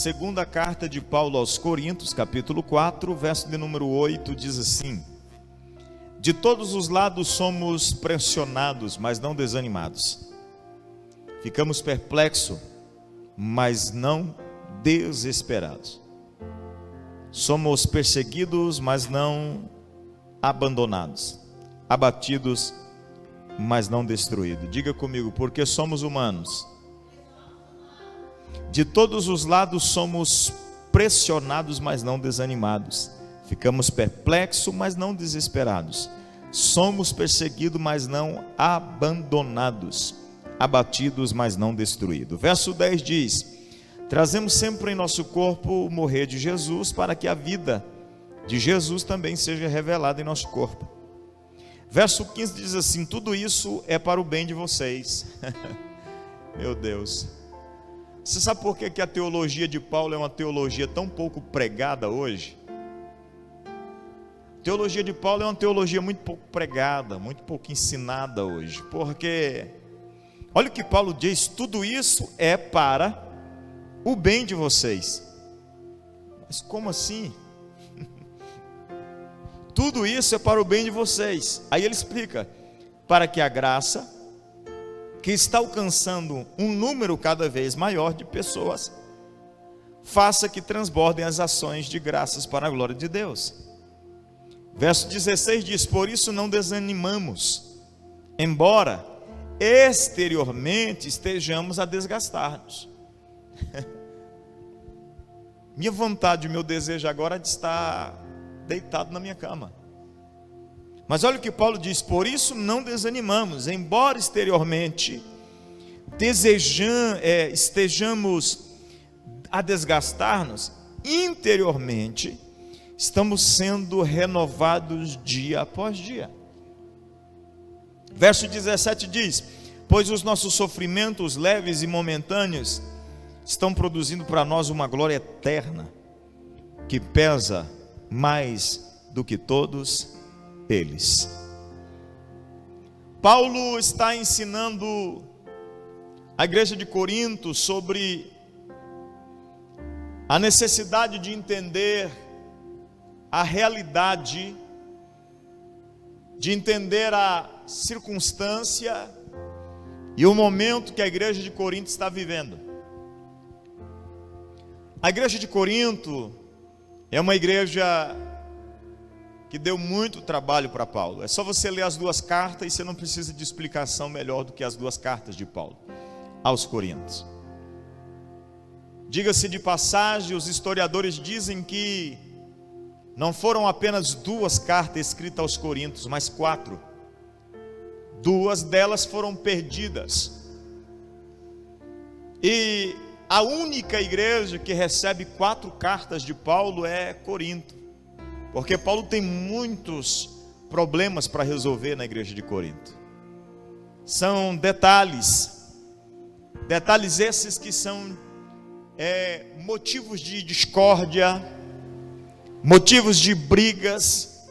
Segunda carta de Paulo aos Coríntios, capítulo 4, verso de número 8, diz assim: de todos os lados somos pressionados, mas não desanimados. Ficamos perplexos, mas não desesperados. Somos perseguidos, mas não abandonados. Abatidos, mas não destruídos. Diga comigo, porque somos humanos. De todos os lados somos pressionados, mas não desanimados. Ficamos perplexos, mas não desesperados. Somos perseguidos, mas não abandonados. Abatidos, mas não destruídos. Verso 10 diz: trazemos sempre em nosso corpo o morrer de Jesus, para que a vida de Jesus também seja revelada em nosso corpo. Verso 15 diz assim: tudo isso é para o bem de vocês. Meu Deus. Você sabe por que a teologia de Paulo é uma teologia tão pouco pregada hoje? A teologia de Paulo é uma teologia muito pouco pregada, muito pouco ensinada hoje. Porque, olha o que Paulo diz: tudo isso é para o bem de vocês. Mas como assim? Tudo isso é para o bem de vocês. Aí ele explica: para que a graça que está alcançando um número cada vez maior de pessoas faça que transbordem as ações de graças para a glória de Deus. Verso 16 diz: por isso não desanimamos, embora exteriormente estejamos a desgastar-nos. Minha vontade, meu desejo agora é de estar deitado na minha cama. Mas olha o que Paulo diz: por isso não desanimamos, embora exteriormente estejamos a desgastar-nos, interiormente estamos sendo renovados dia após dia. Verso 17 diz: pois os nossos sofrimentos leves e momentâneos estão produzindo para nós uma glória eterna, que pesa mais do que todos eles. Paulo está ensinando a igreja de Corinto sobre a necessidade de entender a realidade, de entender a circunstância e o momento que a igreja de Corinto está vivendo. A igreja de Corinto é uma igreja que deu muito trabalho para Paulo. É só você ler as duas cartas e você não precisa de explicação melhor do que as duas cartas de Paulo aos Coríntios. Diga-se de passagem, os historiadores dizem que não foram apenas duas cartas escritas aos Coríntios, mas 4. 2 delas foram perdidas. E a única igreja que recebe 4 cartas de Paulo é Corinto. Porque Paulo tem muitos problemas para resolver na igreja de Corinto. São detalhes esses que são motivos de discórdia, motivos de brigas,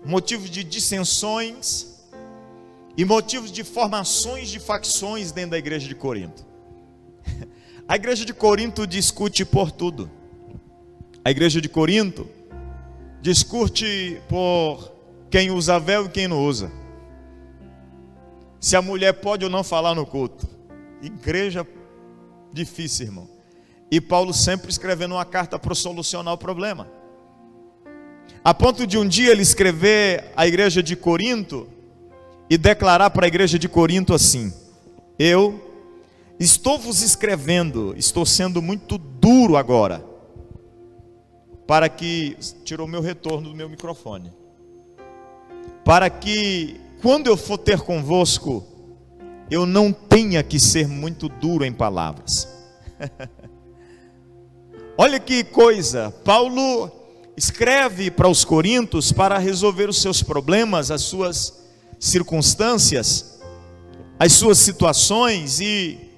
motivos de dissensões e motivos de formações de facções dentro da igreja de Corinto. A igreja de Corinto discute por tudo. A igreja de Corinto discute por quem usa véu e quem não usa. Se a mulher pode ou não falar no culto. Igreja difícil, irmão. E Paulo sempre escrevendo uma carta para solucionar o problema. A ponto de um dia ele escrever à igreja de Corinto e declarar para a igreja de Corinto assim: eu estou vos escrevendo, estou sendo muito duro agora, para que, tirou meu retorno do meu microfone, para que quando eu for ter convosco, eu não tenha que ser muito duro em palavras. Olha que coisa, Paulo escreve para os coríntios para resolver os seus problemas, as suas circunstâncias, as suas situações, e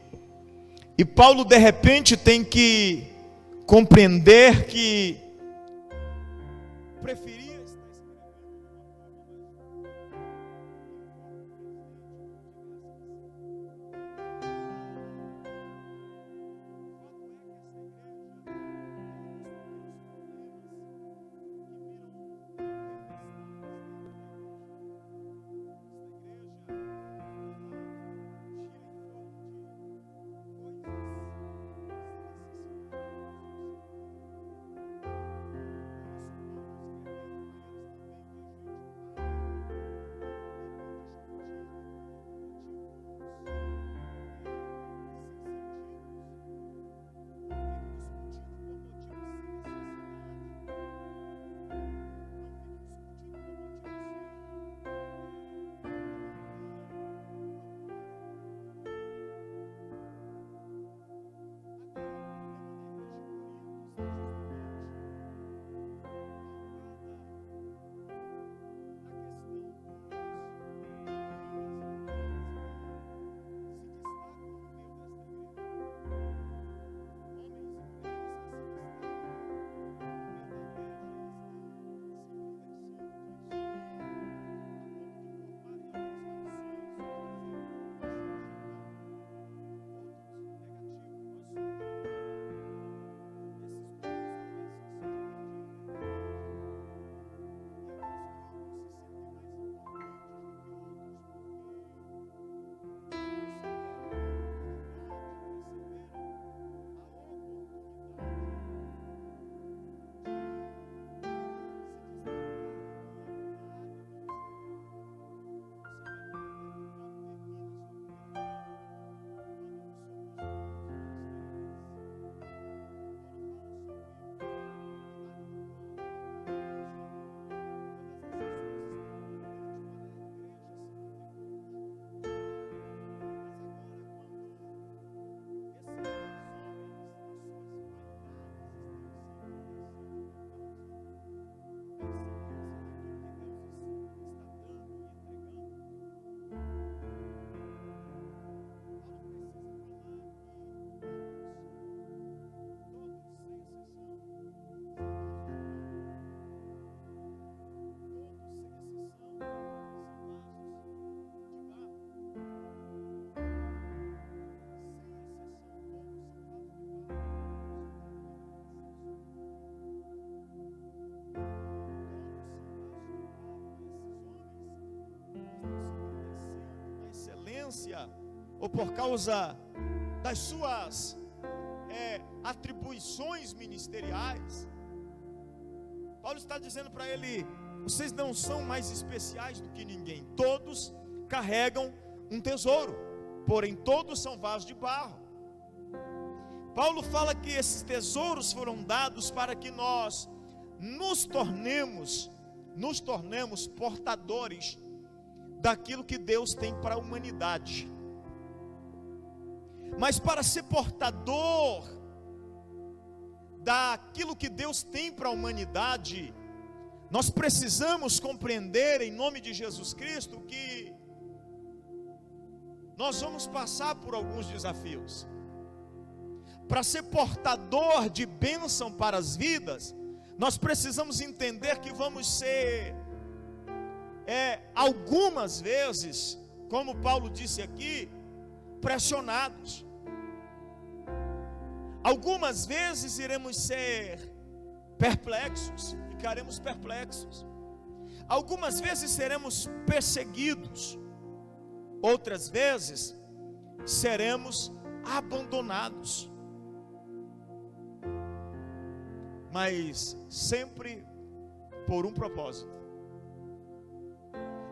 Paulo de repente tem que compreender que preferia estar escrevendo excelência, ou por causa das suas atribuições ministeriais. Paulo está dizendo para ele: vocês não são mais especiais do que ninguém. Todos carregam um tesouro, porém todos são vasos de barro. Paulo fala que esses tesouros foram dados para que nós nos tornemos portadores daquilo que Deus tem para a humanidade. Mas para ser portador daquilo que Deus tem para a humanidade, nós precisamos compreender, em nome de Jesus Cristo, que nós vamos passar por alguns desafios. Para ser portador de bênção para as vidas, nós precisamos entender que vamos ser, algumas vezes, como Paulo disse aqui, pressionados. Algumas vezes iremos ser perplexos, ficaremos perplexos. Algumas vezes seremos perseguidos. Outras vezes seremos abandonados. Mas sempre por um propósito.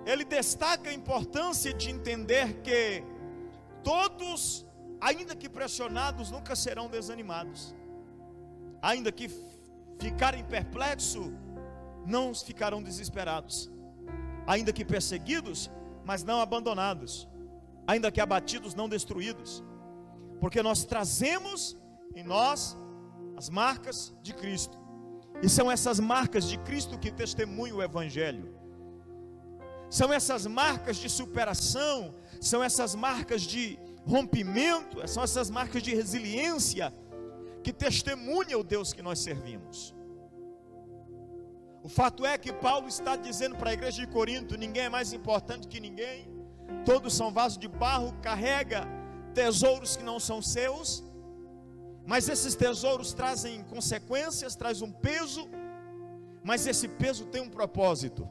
Ele destaca a importância de entender que todos, ainda que pressionados, nunca serão desanimados. Ainda que ficarem perplexos, não ficarão desesperados. Ainda que perseguidos, mas não abandonados. Ainda que abatidos, não destruídos. Porque nós trazemos em nós as marcas de Cristo. E são essas marcas de Cristo que testemunham o Evangelho. São essas marcas de superação, são essas marcas de rompimento, são essas marcas de resiliência que testemunham o Deus que nós servimos. O fato é que Paulo está dizendo para a igreja de Corinto: ninguém é mais importante que ninguém, todos são vasos de barro, carrega tesouros que não são seus, mas esses tesouros trazem consequências, trazem um peso, mas esse peso tem um propósito: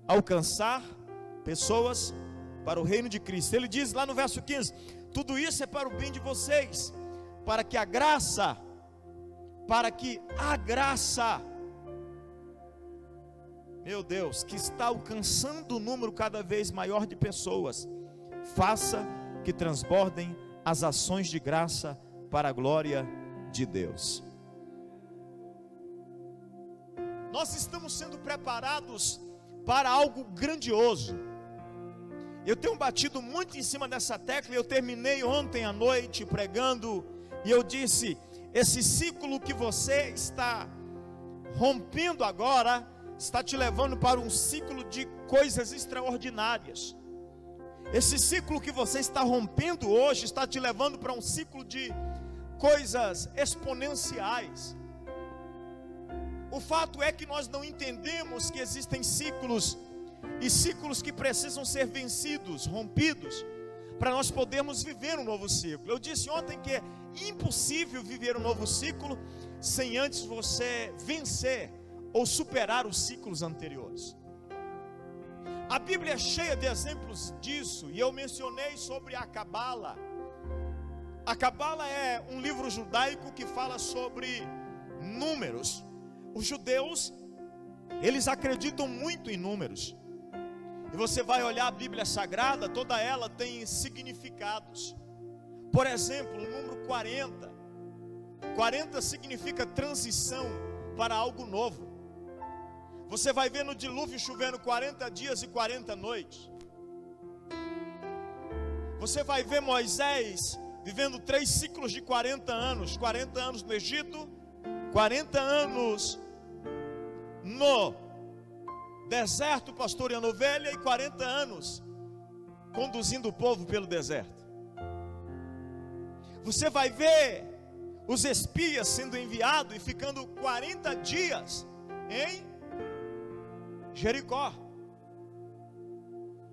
alcançar pessoas para o reino de Cristo. Ele diz lá no verso 15: tudo isso é para o bem de vocês, para que a graça, meu Deus, que está alcançando um número cada vez maior de pessoas, faça que transbordem as ações de graça para a glória de Deus. Nós estamos sendo preparados para algo grandioso. Eu tenho batido muito em cima dessa tecla. Eu terminei ontem à noite pregando e eu disse: esse ciclo que você está rompendo agora está te levando para um ciclo de coisas extraordinárias. Esse ciclo que você está rompendo hoje está te levando para um ciclo de coisas exponenciais. O fato é que nós não entendemos que existem ciclos, e ciclos que precisam ser vencidos, rompidos, para nós podermos viver um novo ciclo. Eu disse ontem que é impossível viver um novo ciclo sem antes você vencer ou superar os ciclos anteriores. A Bíblia é cheia de exemplos disso, e eu mencionei sobre a Cabala. A Cabala é um livro judaico que fala sobre números. Os judeus, eles acreditam muito em números. E você vai olhar a Bíblia Sagrada, toda ela tem significados. Por exemplo, o número 40. 40 significa transição para algo novo. Você vai ver no dilúvio chovendo 40 dias e 40 noites. Você vai ver Moisés vivendo 3 ciclos de 40 anos. 40 anos no Egito, 40 anos no deserto pastoreando ovelha, e 40 anos conduzindo o povo pelo deserto. Você vai ver os espias sendo enviados e ficando 40 dias em Jericó.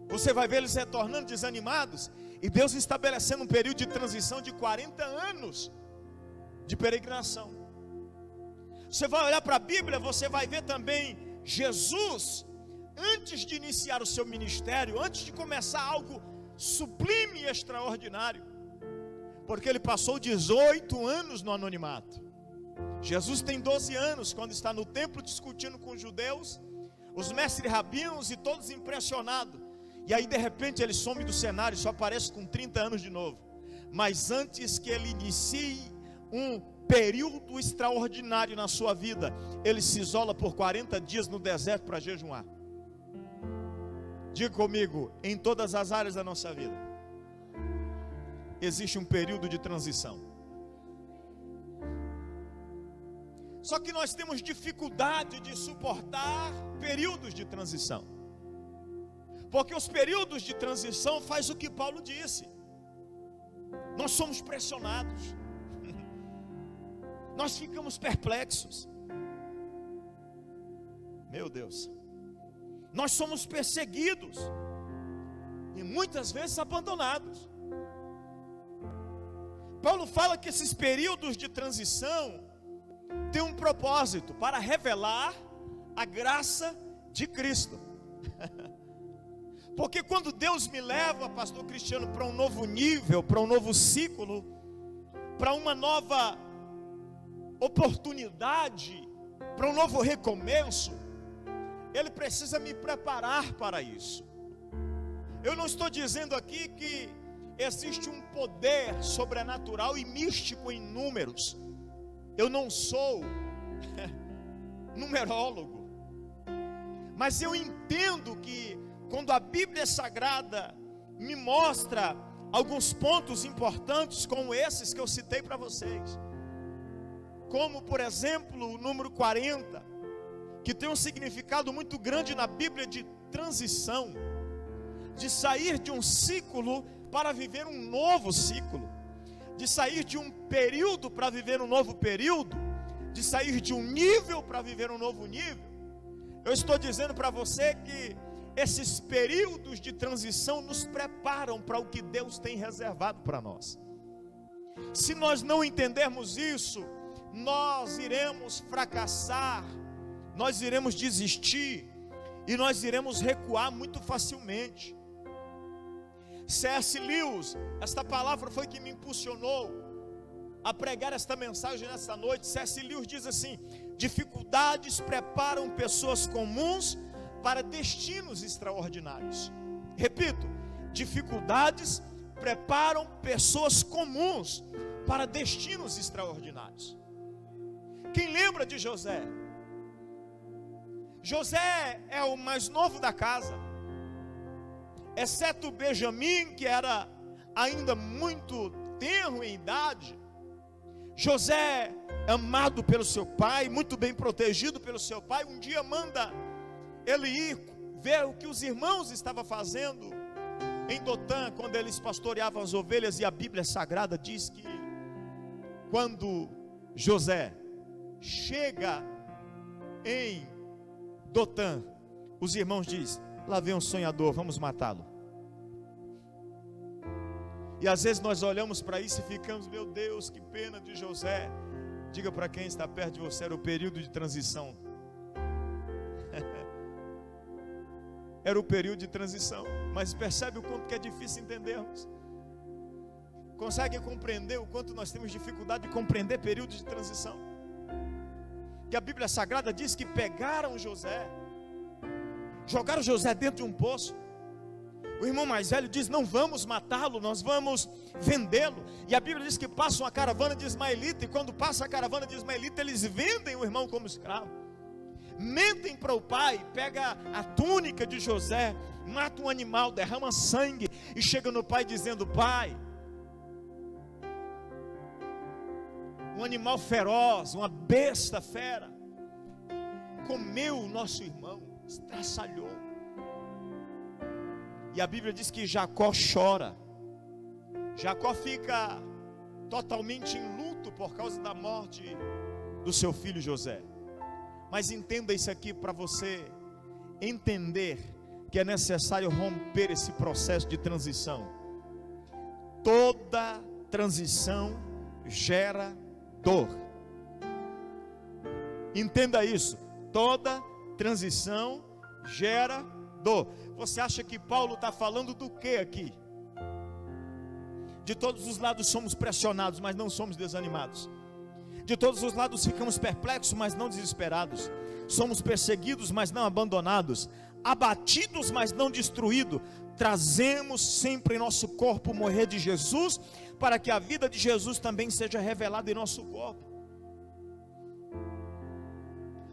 Você vai ver eles retornando desanimados, e Deus estabelecendo um período de transição de 40 anos de peregrinação. Você vai olhar para a Bíblia, você vai ver também Jesus, antes de iniciar o seu ministério, antes de começar algo sublime e extraordinário, porque ele passou 18 anos no anonimato. Jesus tem 12 anos, quando está no templo discutindo com os judeus, os mestres rabinos e todos impressionados, e aí de repente ele some do cenário, só aparece com 30 anos de novo. Mas antes que ele inicie um período extraordinário na sua vida, ele se isola por 40 dias no deserto para jejuar. Diga comigo, em todas as áreas da nossa vida existe um período de transição. Só que nós temos dificuldade de suportar períodos de transição, porque os períodos de transição faz o que Paulo disse. Nós somos pressionados, nós ficamos perplexos. Meu Deus, nós somos perseguidos e muitas vezes abandonados. Paulo fala que esses períodos de transição têm um propósito, para revelar a graça de Cristo. Porque quando Deus me leva, pastor Cristiano, para um novo nível, para um novo ciclo, para uma nova oportunidade, para um novo recomeço, Ele precisa me preparar para isso. Eu não estou dizendo aqui que existe um poder sobrenatural e místico em números. Eu não sou numerólogo, mas eu entendo que quando a Bíblia Sagrada me mostra alguns pontos importantes, como esses que eu citei para vocês, como por exemplo o número 40, que tem um significado muito grande na Bíblia de transição, de sair de um ciclo para viver um novo ciclo, de sair de um período para viver um novo período, de sair de um nível para viver um novo nível. Eu estou dizendo para você que esses períodos de transição nos preparam para o que Deus tem reservado para nós. Se nós não entendermos isso, nós iremos fracassar, nós iremos desistir e nós iremos recuar muito facilmente. C.S. Lewis, esta palavra foi que me impulsionou a pregar esta mensagem nesta noite. C.S. Lewis diz assim: dificuldades preparam pessoas comuns para destinos extraordinários. Repito, dificuldades preparam pessoas comuns para destinos extraordinários. Quem lembra de José? José é o mais novo da casa, exceto Benjamim, que era ainda muito tenro em idade. José, amado pelo seu pai, muito bem protegido pelo seu pai, um dia manda ele ir ver o que os irmãos estavam fazendo em Dotã, quando eles pastoreavam as ovelhas. E a Bíblia Sagrada diz que quando José chega em Dotã, os irmãos dizem: lá vem um sonhador, vamos matá-lo. E às vezes nós olhamos para isso e ficamos: meu Deus, que pena de José. Diga para quem está perto de você, era o período de transição. Era o período de transição. Mas percebe o quanto que é difícil entendermos? Consegue compreender o quanto nós temos dificuldade de compreender períodos de transição? Que a Bíblia Sagrada diz que pegaram José, jogaram José dentro de um poço. O irmão mais velho diz: não vamos matá-lo, nós vamos vendê-lo. E a Bíblia diz que passa uma caravana de ismaelita, e quando passa a caravana de ismaelita, eles vendem o irmão como escravo. Mentem para o pai, pega a túnica de José, mata um animal, derrama sangue e chega no pai dizendo: pai, um animal feroz, uma besta fera comeu o nosso irmão, estraçalhou. E a Bíblia diz que Jacó chora. Jacó fica totalmente em luto por causa da morte do seu filho José. Mas entenda isso aqui para você entender que é necessário romper esse processo de transição. Toda transição gera dor. Entenda isso. Toda transição gera dor. Você acha que Paulo está falando do que aqui? De todos os lados somos pressionados, mas não somos desanimados. De todos os lados ficamos perplexos, mas não desesperados. Somos perseguidos, mas não abandonados. Abatidos, mas não destruídos. Trazemos sempre em nosso corpo o morrer de Jesus, para que a vida de Jesus também seja revelada em nosso corpo.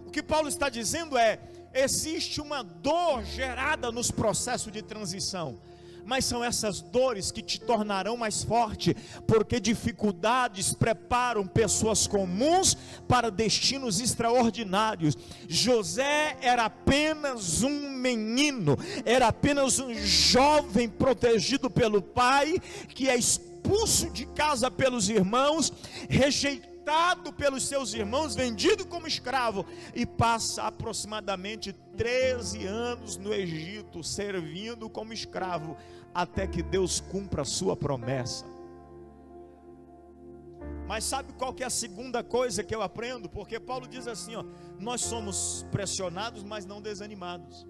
O que Paulo está dizendo é: existe uma dor gerada nos processos de transição, mas são essas dores que te tornarão mais forte, porque dificuldades preparam pessoas comuns para destinos extraordinários. José era apenas um menino, era apenas um jovem protegido pelo pai, que é expulso de casa pelos irmãos, rejeitado pelos seus irmãos, vendido como escravo, e passa aproximadamente 13 anos no Egito, servindo como escravo, até que Deus cumpra a sua promessa. Mas sabe qual que é a segunda coisa que eu aprendo? Porque Paulo diz assim, ó: nós somos pressionados, mas não desanimados.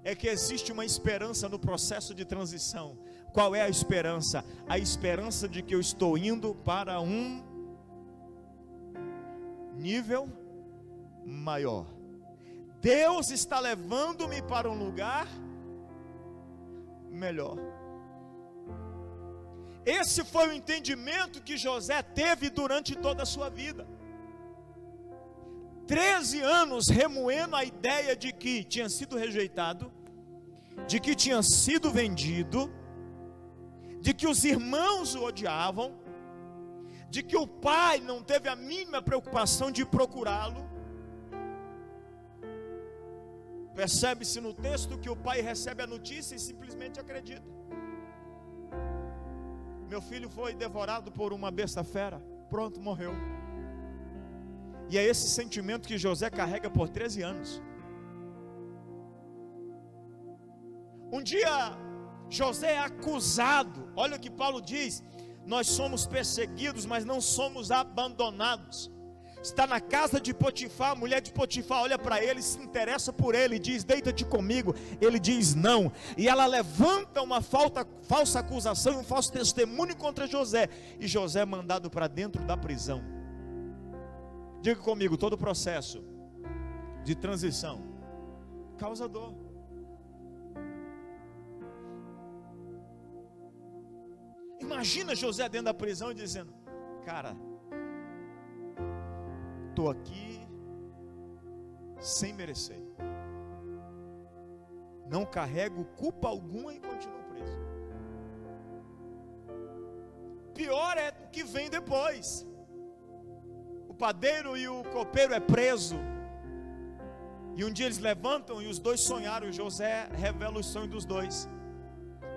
É que existe uma esperança no processo de transição. Qual é a esperança? A esperança de que eu estou indo para um nível maior. Deus está levando-me para um lugar melhor. Esse foi o entendimento que José teve durante toda a sua vida. 13 anos remoendo a ideia de que tinha sido rejeitado, de que tinha sido vendido, de que os irmãos o odiavam, de que o pai não teve a mínima preocupação de procurá-lo. Percebe-se no texto que o pai recebe a notícia e simplesmente acredita. Meu filho foi devorado por uma besta fera, pronto, morreu. E é esse sentimento que José carrega por 13 anos. Um dia José é acusado. Olha o que Paulo diz: nós somos perseguidos, mas não somos abandonados. Está na casa de Potifar, a mulher de Potifar olha para ele, se interessa por ele, diz: deita-te comigo. Ele diz não, e ela levanta uma falsa acusação e um falso testemunho contra José, e José é mandado para dentro da prisão. Diga comigo: todo processo de transição causa dor. Imagina José dentro da prisão e dizendo: cara, estou aqui sem merecer, não carrego culpa alguma e continuo preso. Pior é o que vem depois. O padeiro e o copeiro é preso, e um dia eles levantam e os dois sonharam. José revela os sonhos dos dois,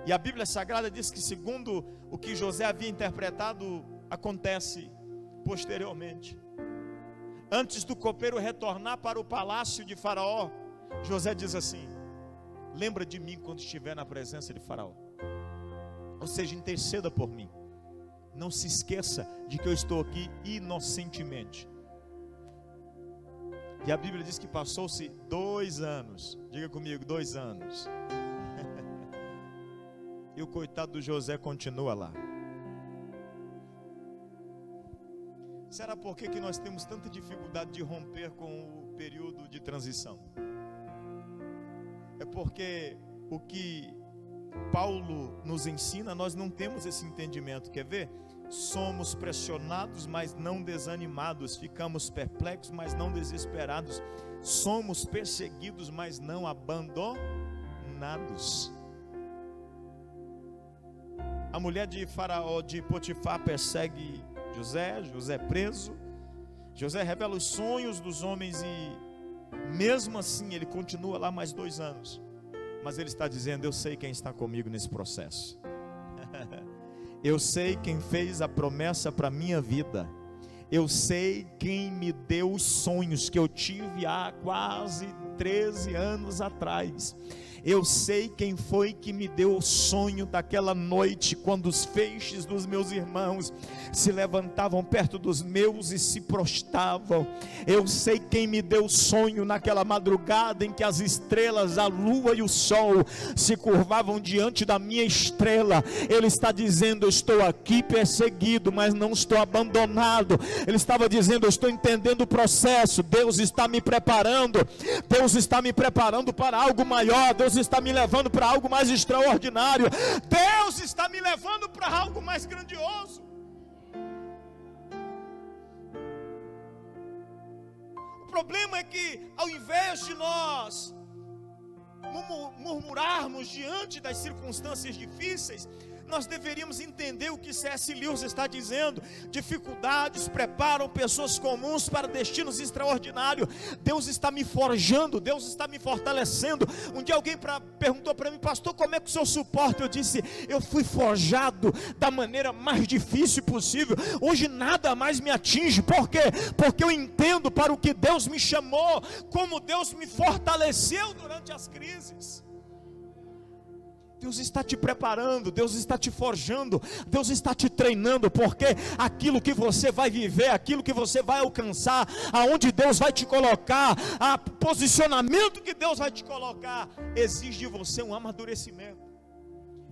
e a Bíblia Sagrada diz que, segundo o que José havia interpretado, acontece posteriormente. Antes do copeiro retornar para o palácio de Faraó, José diz assim: lembra de mim quando estiver na presença de Faraó. Ou seja, interceda por mim. Não se esqueça de que eu estou aqui inocentemente. E a Bíblia diz que passou-se 2 anos. Diga comigo: 2 anos. E o coitado do José continua lá. Será por que nós temos tanta dificuldade de romper com o período de transição? É porque o que Paulo nos ensina, nós não temos esse entendimento. Quer ver? Somos pressionados, mas não desanimados. Ficamos perplexos, mas não desesperados. Somos perseguidos, mas não abandonados. A mulher de Faraó, de Potifar, persegue José. José é preso. José revela os sonhos dos homens e mesmo assim ele continua lá mais 2 anos. Mas ele está dizendo: eu sei quem está comigo nesse processo. Eu sei quem fez a promessa para a minha vida. Eu sei quem me deu os sonhos que eu tive há quase 13 anos atrás. Eu sei quem foi que me deu o sonho daquela noite, quando os feixes dos meus irmãos se levantavam perto dos meus e se prostravam. Eu sei quem me deu o sonho naquela madrugada em que as estrelas, a lua e o sol se curvavam diante da minha estrela. Ele está dizendo: eu estou aqui perseguido, mas não estou abandonado. Ele estava dizendo: eu estou entendendo o processo. Deus está me preparando. Deus está me preparando para algo maior. Deus está me levando para algo mais extraordinário. Deus está me levando para algo mais grandioso. O problema é que, ao invés de nós murmurarmos diante das circunstâncias difíceis, nós deveríamos entender o que C.S. Lewis está dizendo. Dificuldades preparam pessoas comuns para destinos extraordinários. Deus está me forjando, Deus está me fortalecendo. Um dia alguém perguntou para mim: pastor, como é que o senhor suporta? Eu disse: eu fui forjado da maneira mais difícil possível. Hoje nada mais me atinge. Por quê? Porque eu entendo para o que Deus me chamou, como Deus me fortaleceu durante as crises. Deus está te preparando, Deus está te forjando, Deus está te treinando, porque aquilo que você vai viver, aquilo que você vai alcançar, aonde Deus vai te colocar, o posicionamento que Deus vai te colocar, exige de você um amadurecimento.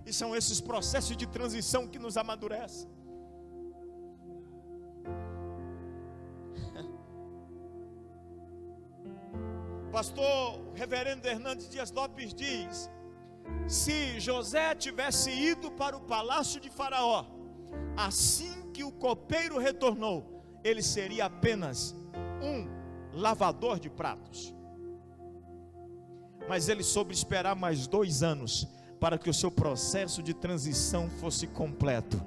E são esses processos de transição que nos amadurecem. Pastor Reverendo Hernandes Dias Lopes diz: se José tivesse ido para o palácio de Faraó, assim que o copeiro retornou, ele seria apenas um lavador de pratos. Mas ele soube esperar mais 2 anos para que o seu processo de transição fosse completo.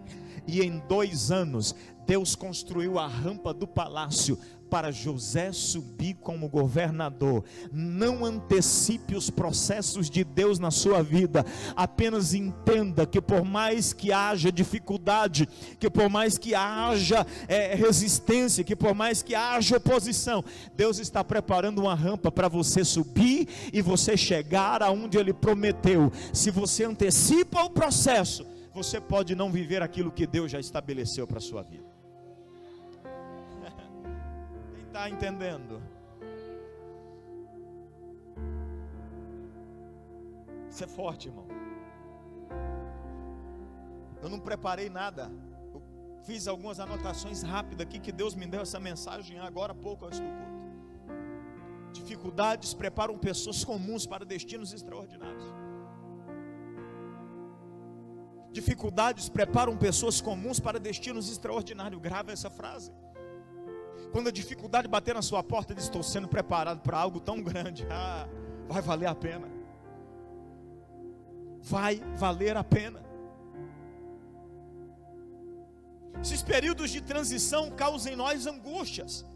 E em 2 anos, Deus construiu a rampa do palácio para José subir como governador. Não antecipe os processos de Deus na sua vida. Apenas entenda que por mais que haja dificuldade, que por mais que haja resistência, que por mais que haja oposição, Deus está preparando uma rampa para você subir e você chegar aonde Ele prometeu. Se você antecipa o processo, você pode não viver aquilo que Deus já estabeleceu para a sua vida. Quem está entendendo? Isso é forte, irmão. Eu não preparei nada. Eu fiz algumas anotações rápidas aqui que Deus me deu essa mensagem agora há pouco antes do culto. Dificuldades preparam pessoas comuns para destinos extraordinários. Dificuldades preparam pessoas comuns para destinos extraordinários. Grava essa frase. Quando a dificuldade bater na sua porta, diz: estou sendo preparado para algo tão grande. Vai valer a pena. Vai valer a pena. Esses períodos de transição causam em nós angústias.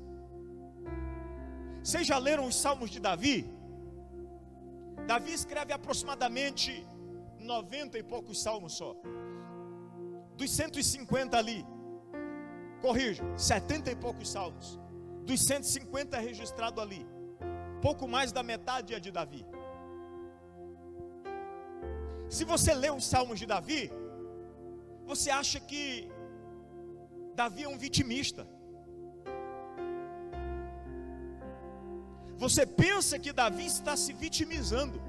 Vocês já leram os Salmos de Davi? Davi escreve aproximadamente 90 e poucos salmos só. Dos 150 ali, corrijo, 70 e poucos salmos. Dos 150 é registrado ali. Pouco mais da metade é de Davi. Se você lê os salmos de Davi, você acha que Davi é um vitimista. Você pensa que Davi está se vitimizando.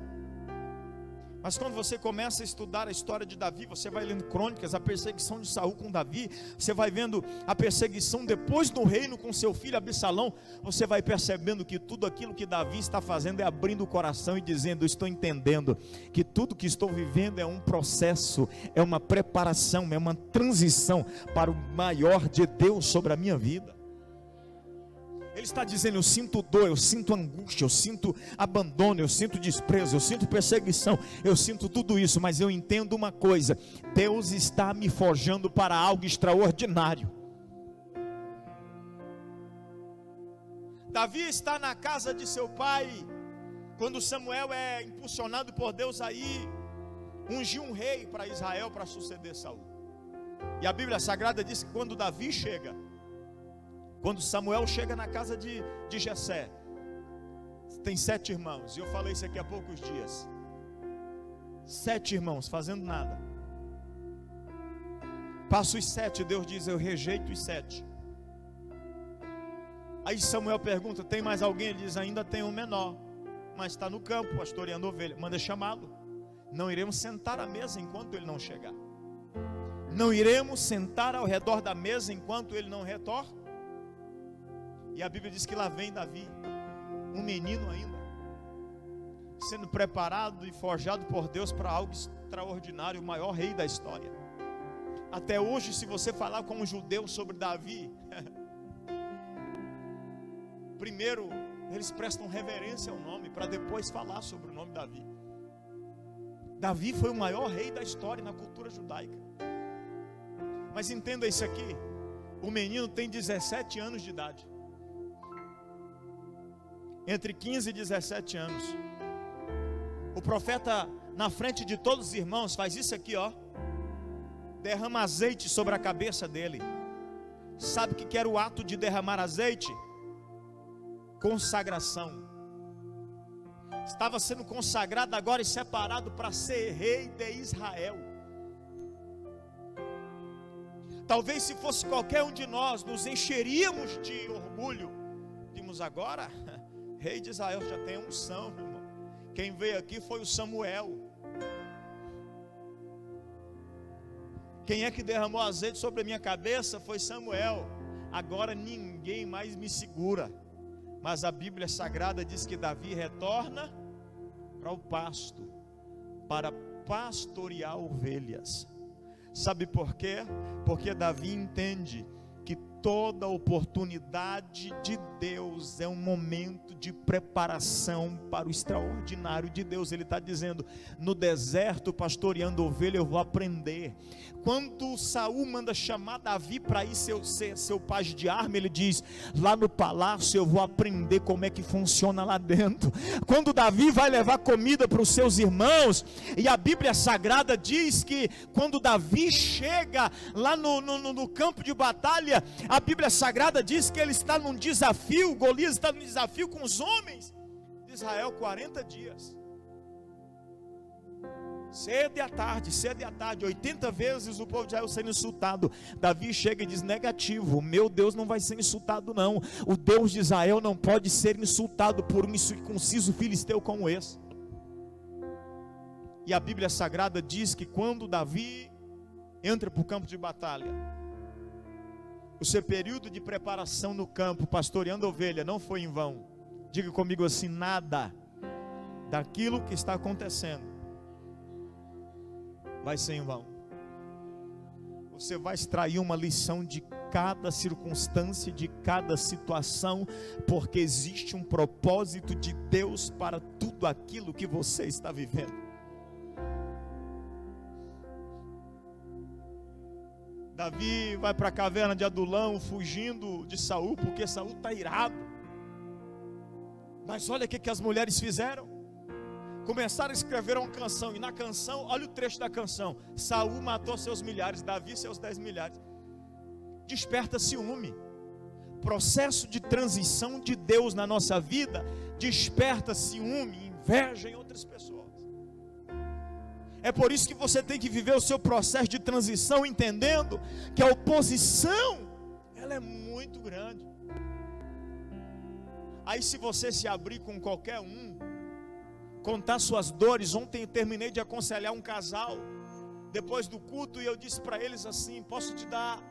Mas quando você começa a estudar a história de Davi, você vai lendo crônicas, a perseguição de Saul com Davi, você vai vendo a perseguição depois do reino com seu filho Absalão, você vai percebendo que tudo aquilo que Davi está fazendo é abrindo o coração e dizendo: estou entendendo que tudo que estou vivendo é um processo, é uma preparação, é uma transição para o maior de Deus sobre a minha vida. Ele está dizendo: eu sinto dor, eu sinto angústia, eu sinto abandono, eu sinto desprezo, eu sinto perseguição, eu sinto tudo isso, mas eu entendo uma coisa: Deus está me forjando para algo extraordinário. Davi está na casa de seu pai, quando Samuel é impulsionado por Deus aí ungir um rei para Israel para suceder Saul. E a Bíblia Sagrada diz que quando Davi chega, quando Samuel chega na casa de Jessé, tem 7 irmãos, e eu falei isso aqui há poucos dias. 7 irmãos fazendo nada. Passa os 7, Deus diz: eu rejeito os 7. Aí Samuel pergunta: tem mais alguém? Ele diz: ainda tem um menor, mas está no campo pastoreando ovelha. Manda chamá-lo. Não iremos sentar à mesa enquanto ele não chegar. Não iremos sentar ao redor da mesa enquanto ele não retorna. E a Bíblia diz que lá vem Davi, um menino ainda, sendo preparado e forjado por Deus para algo extraordinário, o maior rei da história. Até hoje, se você falar com um judeu sobre Davi, primeiro eles prestam reverência ao nome, para depois falar sobre o nome Davi. Davi foi o maior rei da história na cultura judaica. Mas entenda isso aqui: o menino tem 17 anos de idade, entre 15 e 17 anos. O profeta, na frente de todos os irmãos, faz isso aqui, ó. Derrama azeite sobre a cabeça dele. Sabe o que era o ato de derramar azeite? Consagração. Estava sendo consagrado agora e separado para ser rei de Israel. Talvez se fosse qualquer um de nós, nos encheríamos de orgulho. Dimos agora, rei de Israel já tem unção, meu irmão. Quem veio aqui foi o Samuel. Quem é que derramou azeite sobre a minha cabeça? Foi Samuel. Agora ninguém mais me segura. Mas a Bíblia Sagrada diz que Davi retorna para o pasto, para pastorear ovelhas. Sabe por quê? Porque Davi entende que toda oportunidade de Deus é um momento de preparação para o extraordinário de Deus. Ele está dizendo: no deserto, pastoreando ovelha, eu vou aprender. Quando Saul manda chamar Davi para ir ser seu pajem de arma, ele diz: lá no palácio eu vou aprender como é que funciona lá dentro. Quando Davi vai levar comida para os seus irmãos, e a Bíblia Sagrada diz que quando Davi chega lá no campo de batalha, a Bíblia Sagrada diz que ele está num desafio, Golias está num desafio com os homens de Israel 40 dias. Cedo e à tarde, 80 vezes o povo de Israel sendo insultado. Davi chega e diz: negativo, o meu Deus não vai ser insultado não. O Deus de Israel não pode ser insultado por um incircunciso filisteu como esse. E a Bíblia Sagrada diz que quando Davi entra para o campo de batalha, o seu período de preparação no campo, pastoreando ovelha, não foi em vão. Diga comigo assim: nada daquilo que está acontecendo vai ser em vão. Você vai extrair uma lição de cada circunstância, de cada situação, porque existe um propósito de Deus para tudo aquilo que você está vivendo. Davi vai para a caverna de Adulão, fugindo de Saul, porque Saul está irado. Mas olha o que as mulheres fizeram. Começaram a escrever uma canção, e na canção, olha o trecho da canção: Saul matou seus milhares, Davi seus 10 milhares. Desperta ciúme. Processo de transição de Deus na nossa vida desperta ciúme, inveja em outras pessoas. É por isso que você tem que viver o seu processo de transição entendendo que a oposição, ela é muito grande. Aí se você se abrir com qualquer um, contar suas dores. Ontem eu terminei de aconselhar um casal depois do culto, e eu disse para eles assim: posso te dar?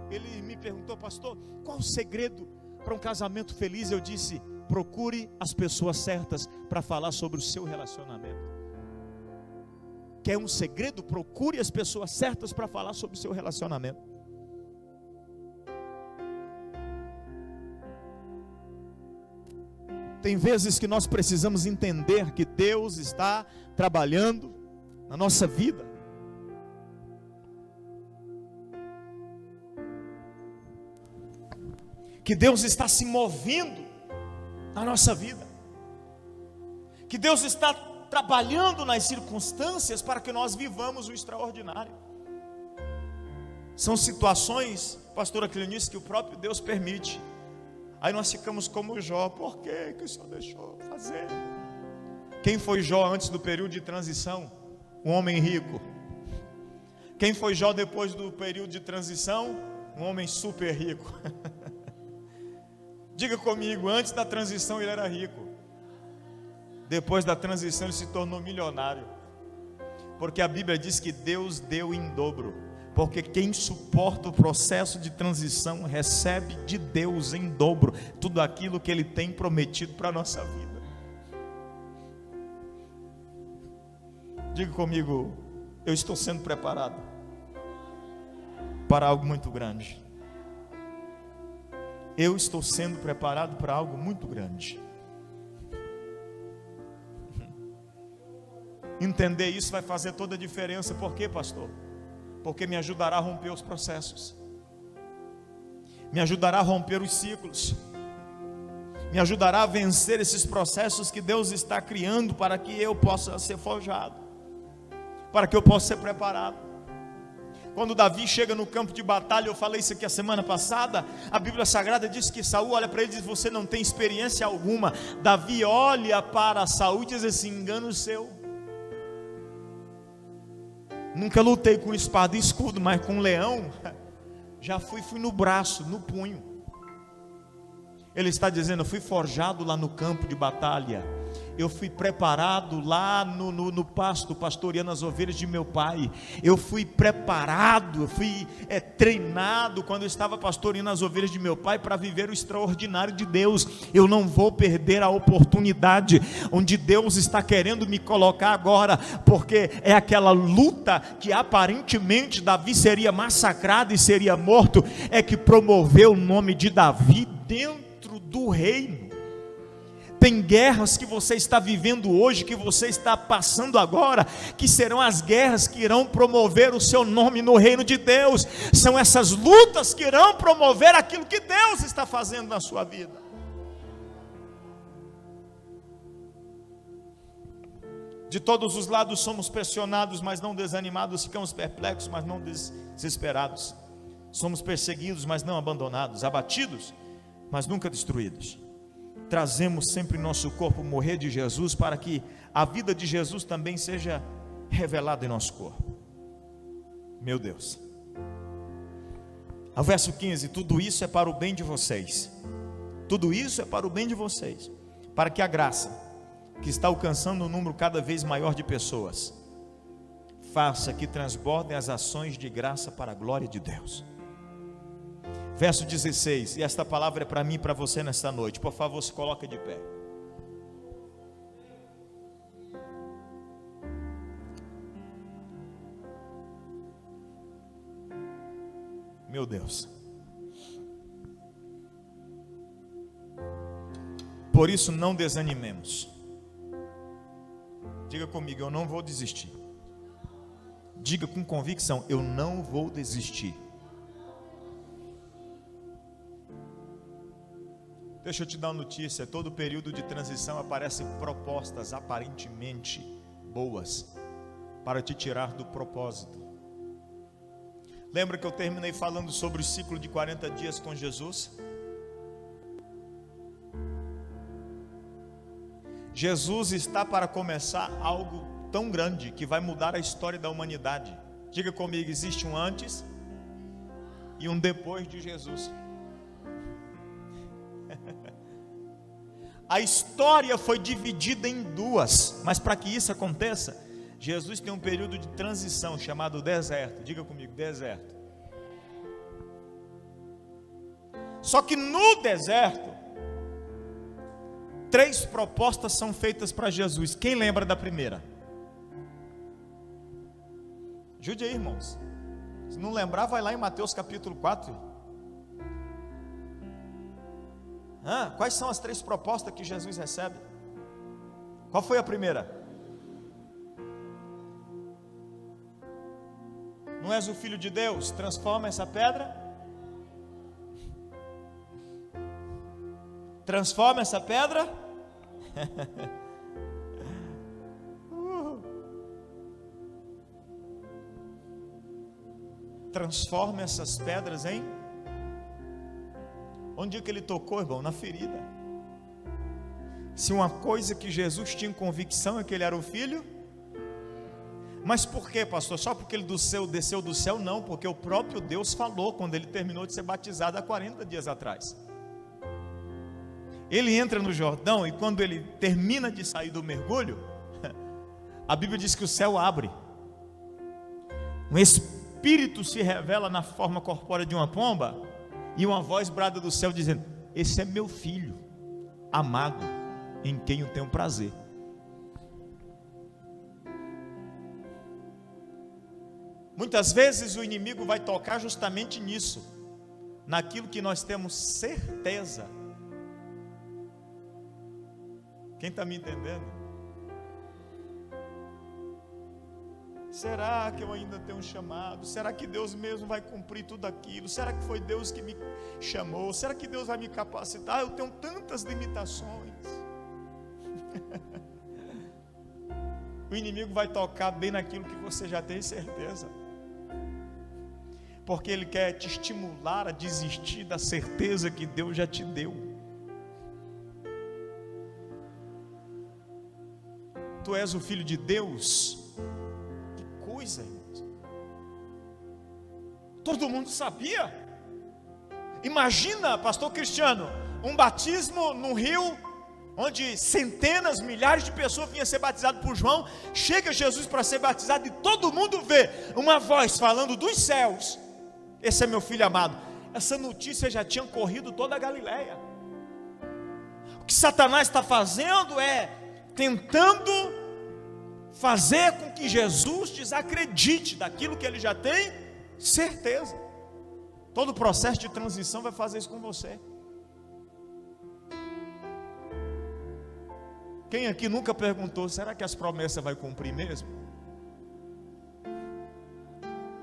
Ele me perguntou: pastor, qual o segredo para um casamento feliz? Eu disse: procure as pessoas certas para falar sobre o seu relacionamento. Quer um segredo? Procure as pessoas certas para falar sobre o seu relacionamento. Tem vezes que nós precisamos entender que Deus está trabalhando na nossa vida. Que Deus está se movendo na nossa vida. Que Deus está trabalhando nas circunstâncias para que nós vivamos o extraordinário. São situações, pastora Cleonice, que o próprio Deus permite. Aí nós ficamos como Jó: por que o Senhor deixou fazer? Quem foi Jó antes do período de transição? Um homem rico. Quem foi Jó depois do período de transição? Um homem super rico. Diga comigo, antes da transição ele era rico. Depois da transição ele se tornou milionário. Porque a Bíblia diz que Deus deu em dobro. Porque quem suporta o processo de transição recebe de Deus em dobro tudo aquilo que Ele tem prometido para a nossa vida. Diga comigo, eu estou sendo preparado para algo muito grande. Eu estou sendo preparado para algo muito grande. Entender isso vai fazer toda a diferença. Por quê, pastor? Porque me ajudará a romper os processos, me ajudará a romper os ciclos, me ajudará a vencer esses processos que Deus está criando para que eu possa ser forjado, para que eu possa ser preparado. Quando Davi chega no campo de batalha, eu falei isso aqui a semana passada, a Bíblia Sagrada diz que Saul olha para ele e diz: você não tem experiência alguma. Davi olha para Saul e diz assim: engano seu. Nunca lutei com espada e escudo, mas com leão, já fui no braço, no punho. Ele está dizendo: eu fui forjado lá no campo de batalha. Eu fui preparado lá no pasto, pastoreando as ovelhas de meu pai. Eu fui preparado, eu fui treinado quando eu estava pastoreando as ovelhas de meu pai para viver o extraordinário de Deus. Eu não vou perder a oportunidade onde Deus está querendo me colocar agora, porque é aquela luta que aparentemente Davi seria massacrado e seria morto, é que promoveu o nome de Davi dentro do reino. Tem guerras que você está vivendo hoje, que você está passando agora, que serão as guerras que irão promover o seu nome no reino de Deus. São essas lutas que irão promover aquilo que Deus está fazendo na sua vida. De todos os lados somos pressionados, mas não desanimados. Ficamos perplexos, mas não desesperados. Somos perseguidos, mas não abandonados. Abatidos, mas nunca destruídos. Trazemos sempre em nosso corpo o morrer de Jesus, para que a vida de Jesus também seja revelada em nosso corpo. Meu Deus. Ao verso 15: tudo isso é para o bem de vocês. Tudo isso é para o bem de vocês, para que a graça, que está alcançando um número cada vez maior de pessoas, faça que transbordem as ações de graça para a glória de Deus. Verso 16, e esta palavra é para mim e para você nesta noite. Por favor, se coloque de pé. Meu Deus. Por isso não desanimemos. Diga comigo: eu não vou desistir. Diga com convicção: eu não vou desistir. Deixa eu te dar uma notícia: todo período de transição aparecem propostas aparentemente boas para te tirar do propósito. Lembra que eu terminei falando sobre o ciclo de 40 dias com Jesus? Jesus está para começar algo tão grande que vai mudar a história da humanidade. Diga comigo: existe um antes e um depois de Jesus. A história foi dividida em duas, mas para que isso aconteça, Jesus tem um período de transição chamado deserto. Diga comigo: deserto. Só que no deserto, 3 propostas são feitas para Jesus. Quem lembra da primeira? Ajude aí, irmãos. Se não lembrar, vai lá em Mateus capítulo 4. Quais são as 3 propostas que Jesus recebe? Qual foi a primeira? Não és o Filho de Deus? Transforma essa pedra. Transforma essa pedra. Transforma essas pedras em... Onde é que ele tocou, irmão? Na ferida. Se uma coisa que Jesus tinha convicção é que ele era o Filho, Mas por quê, pastor? Só porque ele desceu do céu? Não, porque o próprio Deus falou quando ele terminou de ser batizado há 40 dias atrás. Ele entra no Jordão e quando ele termina de sair do mergulho, a Bíblia diz que o céu abre. Um espírito se revela na forma corpórea de uma pomba e uma voz brada do céu dizendo: esse é meu filho amado, em quem eu tenho prazer. Muitas vezes o inimigo vai tocar justamente nisso, naquilo que nós temos certeza. Quem está me entendendo? Será que eu ainda tenho um chamado? Será que Deus mesmo vai cumprir tudo aquilo? Será que foi Deus que me chamou? Será que Deus vai me capacitar? Eu tenho tantas limitações. O inimigo vai tocar bem naquilo que você já tem certeza, porque ele quer te estimular a desistir da certeza que Deus já te deu. Tu és o filho de Deus. Que coisa, irmãos. Todo mundo sabia. Imagina, pastor Cristiano, um batismo num rio, onde centenas, milhares de pessoas vinham ser batizadas por João. Chega Jesus para ser batizado e todo mundo vê uma voz falando dos céus: esse é meu filho amado. Essa notícia já tinha corrido toda a Galileia. O que Satanás está fazendo é tentando fazer com que Jesus desacredite daquilo que ele já tem certeza. Todo o processo de transição vai fazer isso com você. Quem aqui nunca perguntou: será que as promessas vai cumprir mesmo?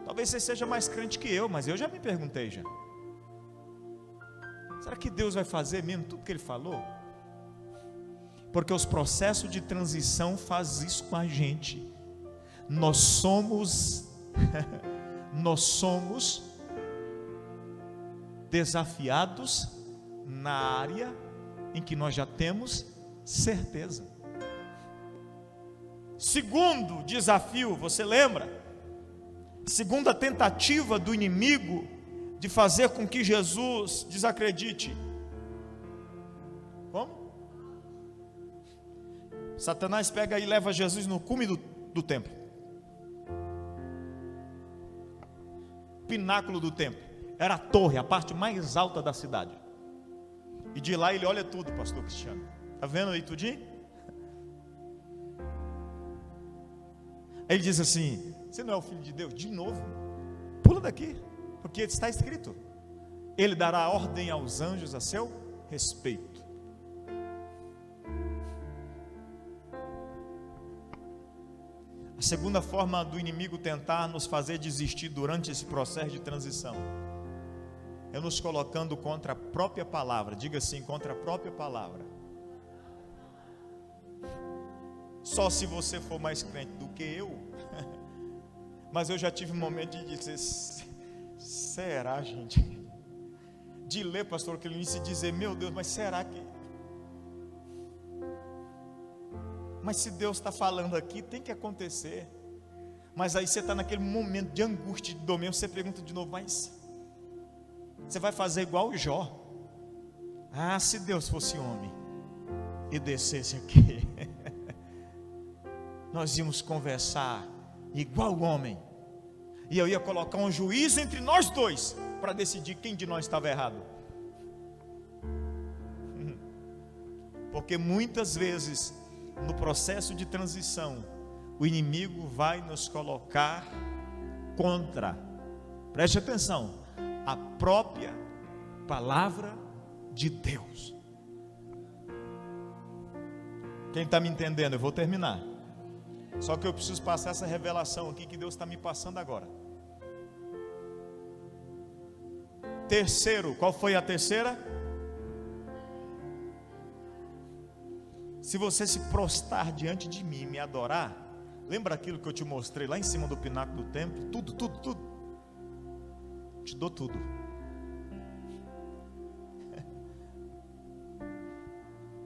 Talvez você seja mais crente que eu, mas eu já me perguntei já. Será que Deus vai fazer mesmo tudo que Ele falou? Porque os processos de transição fazem isso com a gente. Nós somos desafiados na área em que nós já temos certeza. Segundo desafio, você lembra? Segunda tentativa do inimigo de fazer com que Jesus desacredite. Como? Satanás pega e leva Jesus no cume do templo, pináculo do templo. Era a torre, a parte mais alta da cidade. E de lá ele olha tudo, pastor Cristiano. Está vendo aí tudinho? Aí ele diz assim: você não é o filho de Deus? De novo, pula daqui, porque está escrito: ele dará ordem aos anjos a seu respeito. A segunda forma do inimigo tentar nos fazer desistir durante esse processo de transição é nos colocando contra a própria palavra. Diga assim: contra a própria palavra. Só se você for mais crente do que eu. Mas eu já tive um momento de dizer: será, gente? De ler, pastor, que ele me dizer: meu Deus, mas será que? Mas se Deus está falando aqui, tem que acontecer. Mas aí você está naquele momento de angústia, de dor mesmo, você pergunta de novo: mas você vai fazer igual o Jó? Ah, se Deus fosse homem e descesse aqui, nós íamos conversar igual o homem, e eu ia colocar um juiz entre nós dois, para decidir quem de nós estava errado. Porque muitas vezes, no processo de transição, o inimigo vai nos colocar contra, preste atenção, a própria palavra de Deus. Quem está me entendendo? Eu vou terminar. Só que eu preciso passar essa revelação aqui que Deus está me passando agora. Terceiro, qual foi a terceira? Se você se prostrar diante de mim e me adorar, lembra aquilo que eu te mostrei lá em cima do pináculo do templo? Tudo. Te dou tudo.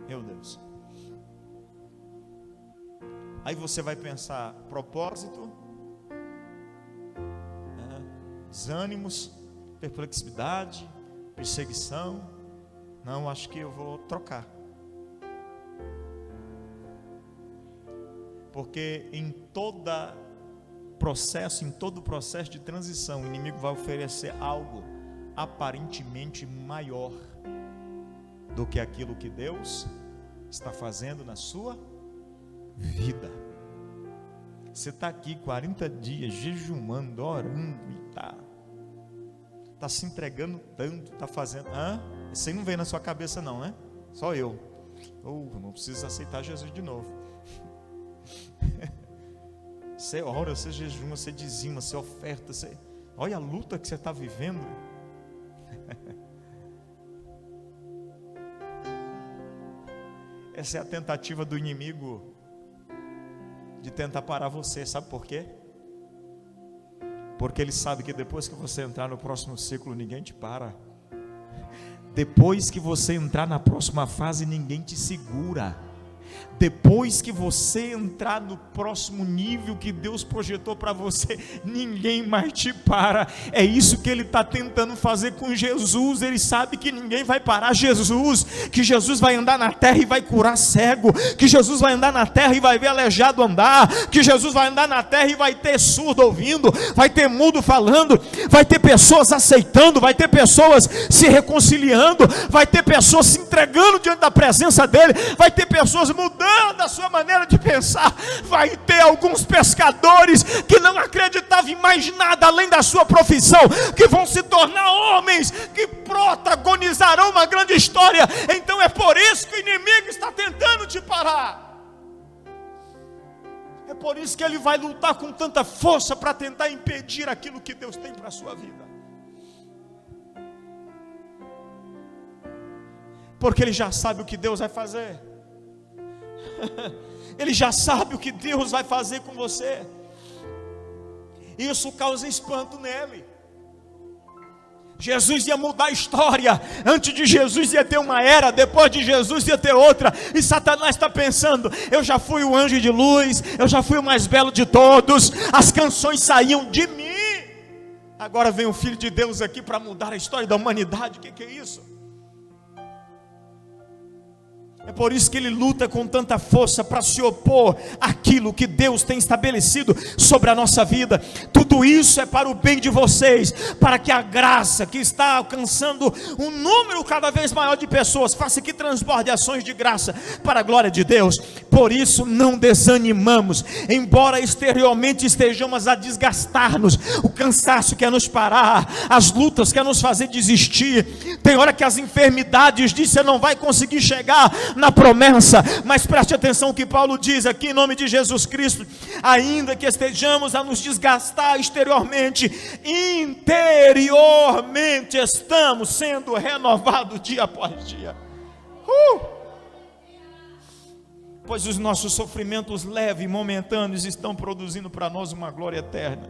Meu Deus. Aí você vai pensar: propósito, desânimos, perplexidade, perseguição. Não, acho que eu vou trocar. Porque em todo processo de transição, o inimigo vai oferecer algo aparentemente maior do que aquilo que Deus está fazendo na sua vida. Você está aqui 40 dias jejuando, orando e está se entregando tanto, está fazendo. Isso aí não veio na sua cabeça não, né? Só eu. Não preciso aceitar Jesus de novo. Você ora, você jejuma, você dizima, você oferta, olha a luta que você está vivendo. Essa é a tentativa do inimigo de tentar parar você, sabe por quê? Porque ele sabe que depois que você entrar no próximo ciclo, ninguém te para. Depois que você entrar na próxima fase, ninguém te segura. Depois que você entrar no próximo nível que Deus projetou para você, ninguém mais te para. É isso que ele está tentando fazer com Jesus. Ele sabe que ninguém vai parar Jesus, que Jesus vai andar na terra e vai curar cego, que Jesus vai andar na terra e vai ver aleijado andar, que Jesus vai andar na terra e vai ter surdo ouvindo, vai ter mudo falando, vai ter pessoas aceitando, vai ter pessoas se reconciliando, vai ter pessoas se entregando diante da presença dele, vai ter pessoas mudando a sua maneira de pensar. Vai ter alguns pescadores que não acreditavam em mais nada além da sua profissão, que vão se tornar homens que protagonizarão uma grande história. Então é por isso que o inimigo está tentando te parar. É por isso que ele vai lutar com tanta força para tentar impedir aquilo que Deus tem para a sua vida. Porque ele já sabe o que Deus vai fazer. Ele já sabe o que Deus vai fazer com você. Isso causa espanto nele. Jesus ia mudar a história. Antes de Jesus ia ter uma era, depois de Jesus ia ter outra. E Satanás está pensando: eu já fui o anjo de luz, eu já fui o mais belo de todos, as canções saíam de mim, agora vem o Filho de Deus aqui para mudar a história da humanidade. O que é isso? É por isso que ele luta com tanta força para se opor àquilo que Deus tem estabelecido sobre a nossa vida. Tudo isso é para o bem de vocês, para que a graça que está alcançando um número cada vez maior de pessoas faça que transborde ações de graça para a glória de Deus. Por isso não desanimamos, embora exteriormente estejamos a desgastar-nos, o cansaço quer nos parar, as lutas quer nos fazer desistir. Tem hora que as enfermidades dizem: você não vai conseguir chegar na promessa. Mas preste atenção o que Paulo diz aqui em nome de Jesus Cristo: ainda que estejamos a nos desgastar exteriormente, interiormente estamos sendo renovados dia após dia. Pois os nossos sofrimentos leves e momentâneos estão produzindo para nós uma glória eterna,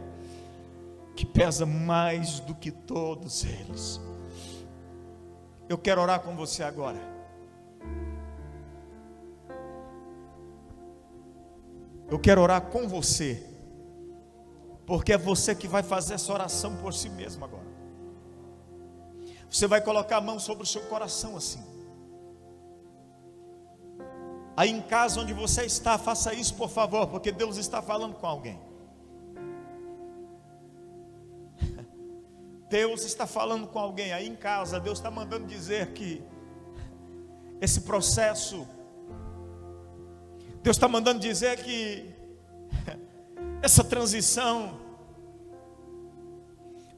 que pesa mais do que todos eles. Eu quero orar com você agora. Eu quero orar com você, porque é você que vai fazer essa oração por si mesmo agora. Você vai colocar a mão sobre o seu coração assim. Aí em casa onde você está, faça isso por favor, porque Deus está falando com alguém. Deus está falando com alguém aí em casa. Deus está mandando dizer que esse processo, Deus está mandando dizer que essa transição,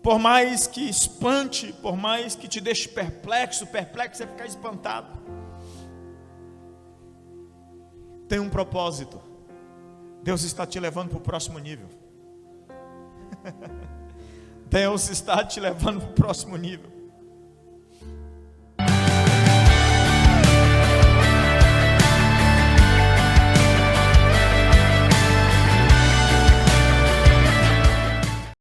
por mais que espante, por mais que te deixe perplexo é ficar espantado, tem um propósito. Deus está te levando para o próximo nível. Deus está te levando para o próximo nível.